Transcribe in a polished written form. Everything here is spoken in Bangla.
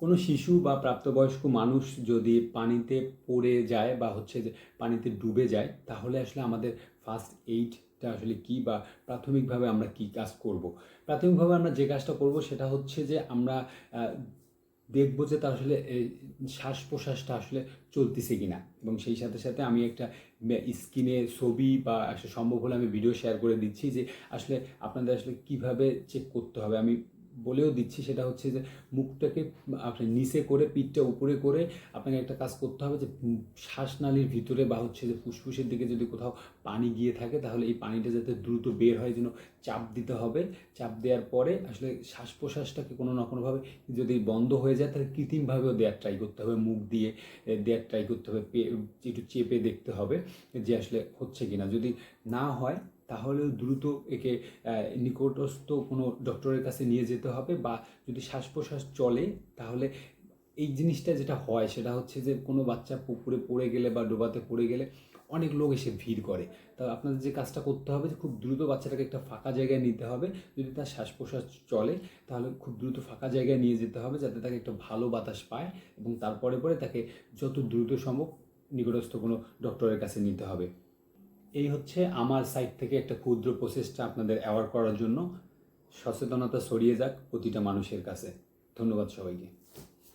কোনো শিশু বা প্রাপ্তবয়স্ক মানুষ যদি পানিতে পড়ে যায় বা হচ্ছে যে পানিতে ডুবে যায়, তাহলে আসলে আমাদের ফার্স্ট এইডটা আসলে কী, বা প্রাথমিকভাবে আমরা কী কাজ করব। প্রাথমিকভাবে আমরা যে কাজটা করব সেটা হচ্ছে যে আমরা দেখবো যে তার আসলে শ্বাস প্রশ্বাসটা আসলে চলতেছে কিনা, এবং সেই সাথে সাথে আমি একটা স্ক্রিনে ছবি বা আসলে সম্ভব হলে আমি ভিডিও শেয়ার করে দিচ্ছি যে আসলে আপনাদের আসলে কিভাবে চেক করতে হবে। আমি বলেও দিচ্ছি, সেটা হচ্ছে যে মুখটাকে আপনি নিচে করে পিঠটা উপরে করে আপনাকে একটা কাজ করতে হবে যে শ্বাসনালীর ভিতরে বা হচ্ছে যে ফুসফুসের দিকে যদি কোথাও পানি গিয়ে থাকে, তাহলে এই পানিটা যাতে দ্রুত বের হয় জন্য চাপ দিতে হবে। চাপ দেওয়ার পরে আসলে শ্বাস প্রশ্বাসটাকে কোনো না কোনোভাবে যদি বন্ধ হয়ে যায়, তাহলে কৃত্রিমভাবেও দেওয়ার ট্রাই করতে হবে, মুখ দিয়ে দেওয়ার ট্রাই করতে হবে, একটু চেপে দেখতে হবে যে আসলে হচ্ছে কিনা। যদি না হয় তাহলেও দ্রুত একে নিকটস্থ কোনো ডক্টরের কাছে নিয়ে যেতে হবে, বা যদি শ্বাস প্রশ্বাস চলে তাহলে এই জিনিসটা যেটা হয় সেটা হচ্ছে যে কোনো বাচ্চা পুকুরে পড়ে গেলে বা ডোবাতে পড়ে গেলে অনেক লোক এসে ভিড় করে। তা আপনাদের যে কাজটা করতে হবে যে খুব দ্রুত বাচ্চাটাকে একটা ফাঁকা জায়গায় নিতে হবে। যদি তার শ্বাস প্রশ্বাস চলে তাহলে খুব দ্রুত ফাঁকা জায়গায় নিয়ে যেতে হবে, যাতে তাকে একটা ভালো বাতাস পায়, এবং তারপরে পরে তাকে যত দ্রুত সম্ভব নিকটস্থ কোনো ডক্টরের কাছে নিতে হবে। এই হচ্ছে আমার সাইড থেকে একটা ক্ষুদ্র প্রচেষ্টা আপনাদের অ্যাওয়ার করার জন্য। সচেতনতা ছড়িয়ে যাক প্রতিটা মানুষের কাছে। ধন্যবাদ সবাইকে।